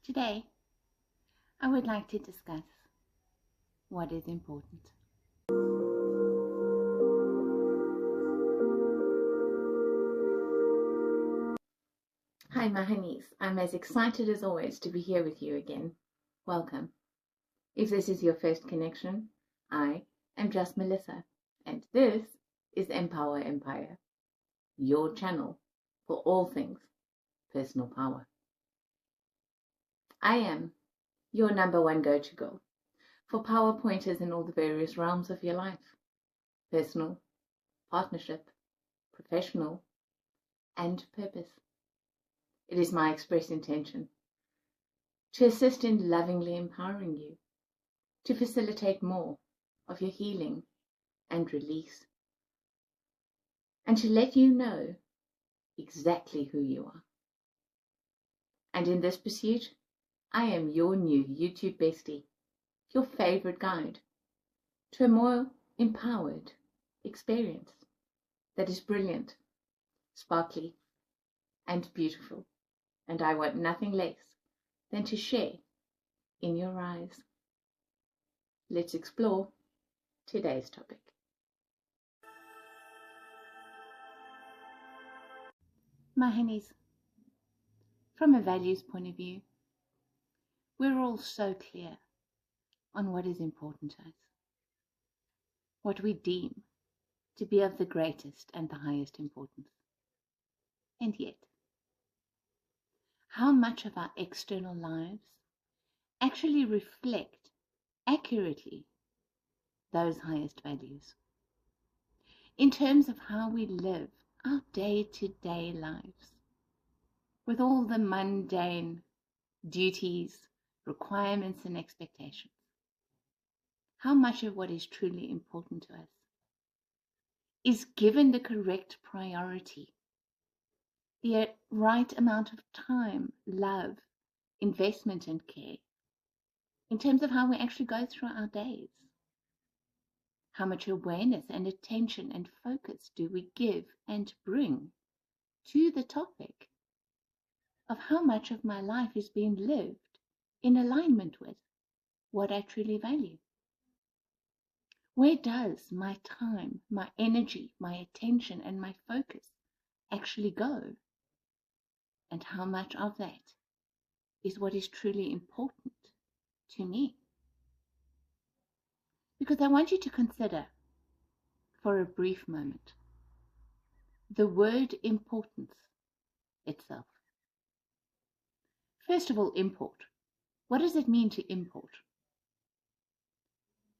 Today, I would like to discuss what is important. Hi, my honeys. I'm as excited as always to be here with you again. Welcome. If this is your first connection, I am just Melissa, and this is Empower Empire, your channel for all things personal power. I am your number one go-to girl for power pointers in all the various realms of your life: personal, partnership, professional, and purpose. It is my express intention to assist in lovingly empowering you to facilitate more of your healing and release, and to let you know exactly who you are. And in this pursuit, I am your new YouTube bestie, your favorite guide to a more empowered experience that is brilliant, sparkly, and beautiful. And I want nothing less than to share in your eyes. Let's explore today's topic. My honeys, from a values point of view, we're all so clear on what is important to us, what we deem to be of the greatest and the highest importance. And yet, how much of our external lives actually reflect accurately those highest values in terms of how we live our day-to-day lives with all the mundane duties, requirements, and expectations? How much of what is truly important to us is given the correct priority, the right amount of time, love, investment, and care in terms of how we actually go through our days? How much awareness and attention and focus do we give and bring to the topic of how much of my life is being lived in alignment with what I truly value? Where does my time, my energy, my attention, and my focus actually go? And how much of that is what is truly important to me? Because I want you to consider for a brief moment the word importance itself. First of all, import. What does it mean to import?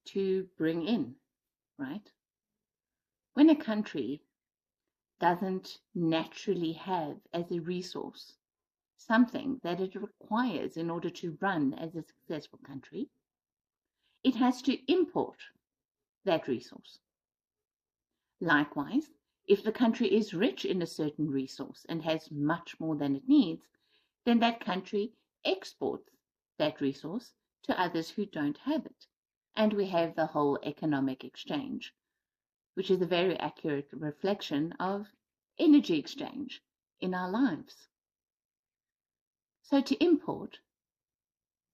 To bring in, right? When a country doesn't naturally have as a resource something that it requires in order to run as a successful country, it has to import that resource. Likewise, if the country is rich in a certain resource and has much more than it needs, then that country exports that resource to others who don't have it. And we have the whole economic exchange, which is a very accurate reflection of energy exchange in our lives. So to import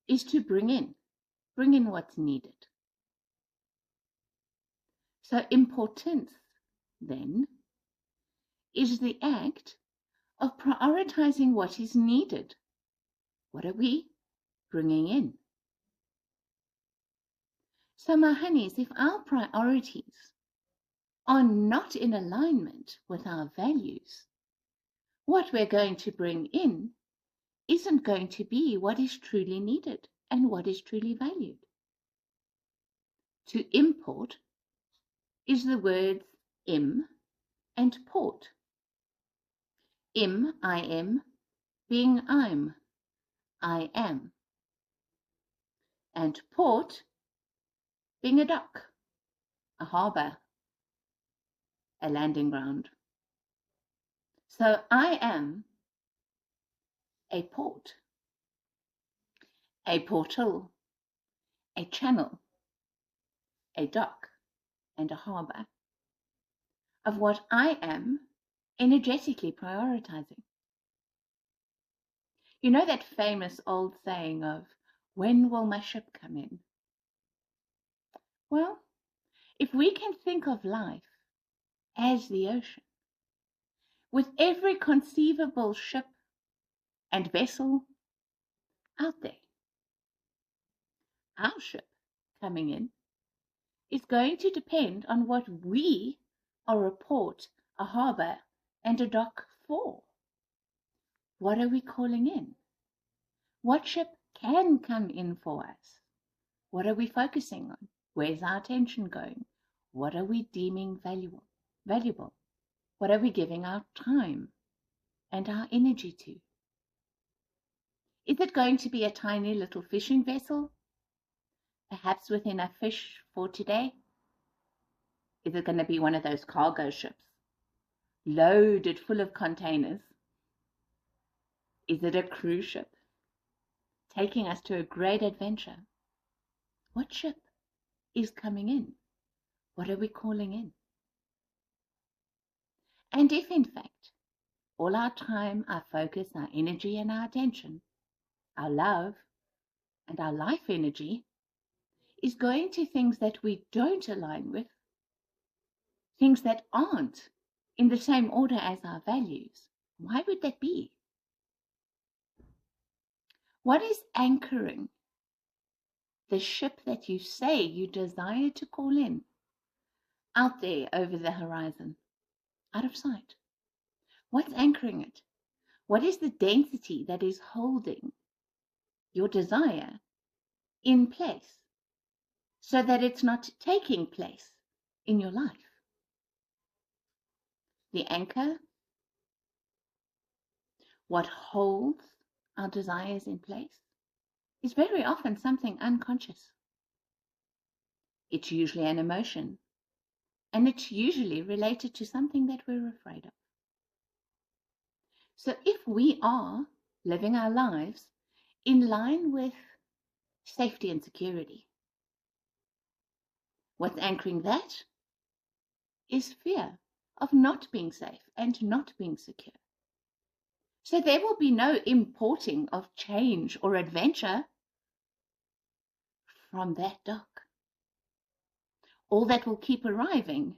is to bring in what's needed. So importance, then, is the act of prioritizing what is needed. What are we bringing in? So, my honeys, if our priorities are not in alignment with our values, what we're going to bring in isn't going to be what is truly needed and what is truly valued. To import is the words im and port. Im, I am, being I'm, I am. And port being a dock, a harbour, a landing ground. So I am a port, a portal, a channel, a dock, and a harbour of what I am energetically prioritizing. You know that famous old saying of, when will my ship come in? Well, if we can think of life as the ocean, with every conceivable ship and vessel out there, our ship coming in is going to depend on what we are a port, a harbour, and a dock for. What are we calling in? What ship can come in for us? What are we focusing on? Where's our attention going? What are we deeming valuable? What are we giving our time and our energy to? Is it going to be a tiny little fishing vessel, perhaps with enough fish for today? Is it going to be one of those cargo ships, loaded full of containers? Is it a cruise ship, taking us to a great adventure? What ship is coming in? What are we calling in? And if, in fact, all our time, our focus, our energy, and our attention, our love, and our life energy is going to things that we don't align with, things that aren't in the same order as our values, why would that be? What is anchoring the ship that you say you desire to call in out there over the horizon, out of sight? What's anchoring it? What is the density that is holding your desire in place so that it's not taking place in your life? The anchor, what holds our desires in place, is very often something unconscious. It's usually an emotion, and it's usually related to something that we're afraid of. So if we are living our lives in line with safety and security, what's anchoring that is fear of not being safe and not being secure. So there will be no importing of change or adventure from that dock. All that will keep arriving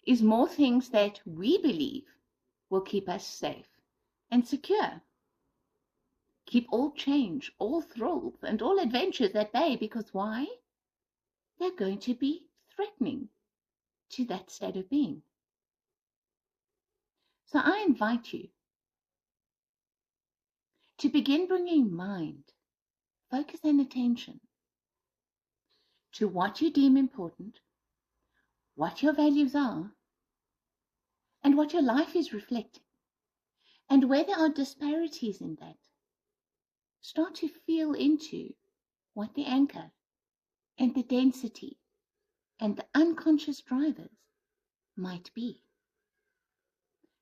is more things that we believe will keep us safe and secure. Keep all change, all thrills, and all adventures at bay, because why? They're going to be threatening to that state of being. So I invite you to begin bringing mind, focus, and attention to what you deem important, what your values are, and what your life is reflecting. And where there are disparities in that, start to feel into what the anchor and the density and the unconscious drivers might be.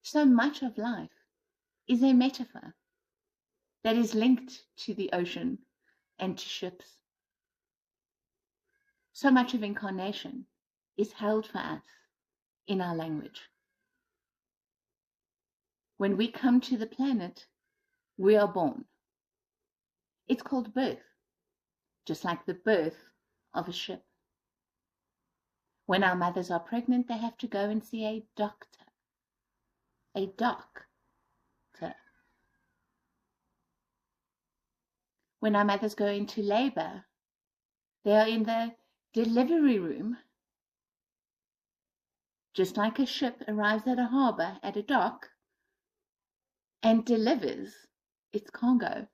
So much of life is a metaphor that is linked to the ocean and to ships. So much of incarnation is held for us in our language. When we come to the planet, we are born. It's called birth, just like the birth of a ship. When our mothers are pregnant, they have to go and see a doctor. A doctor. When our mothers go into labor, they are in the delivery room. Just like a ship arrives at a harbor, at a dock, and delivers its cargo.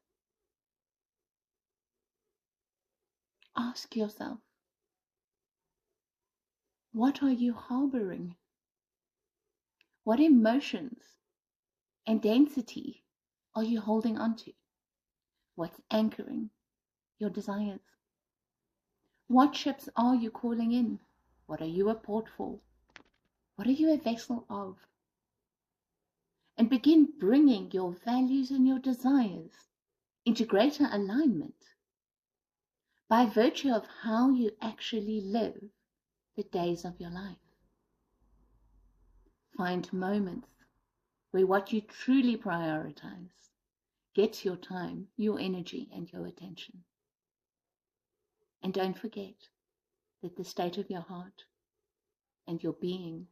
Ask yourself, what are you harboring? What emotions and density are you holding onto? What's anchoring your desires? What ships are you calling in? What are you a port for? What are you a vessel of? And begin bringing your values and your desires into greater alignment by virtue of how you actually live the days of your life. Find moments where what you truly prioritize gets your time, your energy, and your attention. And don't forget that the state of your heart and your being,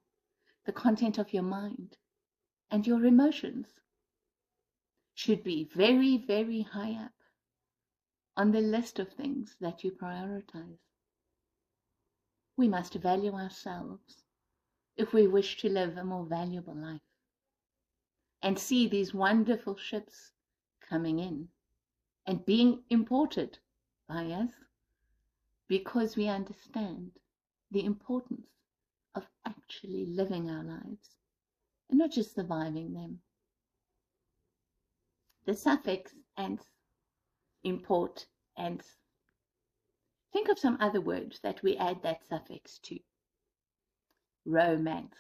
the content of your mind, and your emotions should be very, very high up on the list of things that you prioritize. We must value ourselves if we wish to live a more valuable life and see these wonderful ships coming in and being imported by us because we understand the importance of actually living our lives and not just surviving them. The suffix "ance," import, ance. Think of some other words that we add that suffix to. Romance,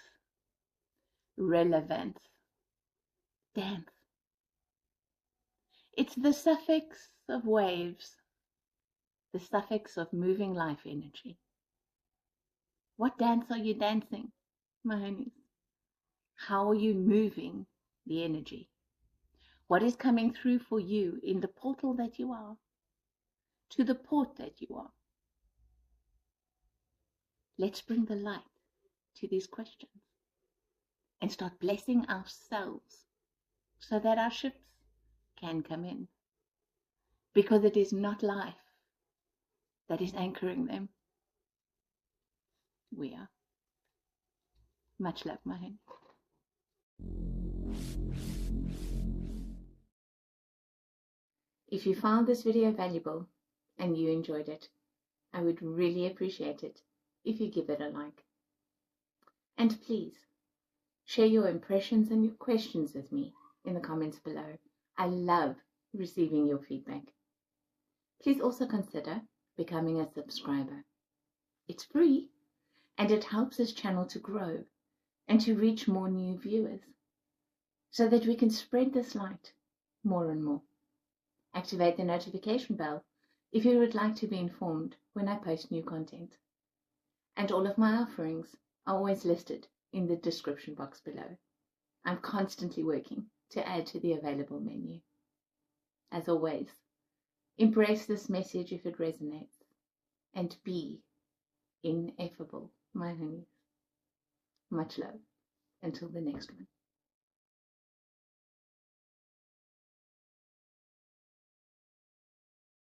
relevance, dance. It's the suffix of waves, the suffix of moving life energy. What dance are you dancing, my honeys? How are you moving the energy? What is coming through for you in the portal that you are, to the port that you are? Let's bring the light to these questions and start blessing ourselves so that our ships can come in. Because it is not life that is anchoring them. We are. Much love, my honey. If you found this video valuable and you enjoyed it, I would really appreciate it if you give it a like. And please, share your impressions and your questions with me in the comments below. I love receiving your feedback. Please also consider becoming a subscriber. It's free and it helps this channel to grow and to reach more new viewers so that we can spread this light more and more. Activate the notification bell if you would like to be informed when I post new content. And all of my offerings are always listed in the description box below. I'm constantly working to add to the available menu. As always, embrace this message if it resonates and be ineffable, my honeys. Much love. Until the next one.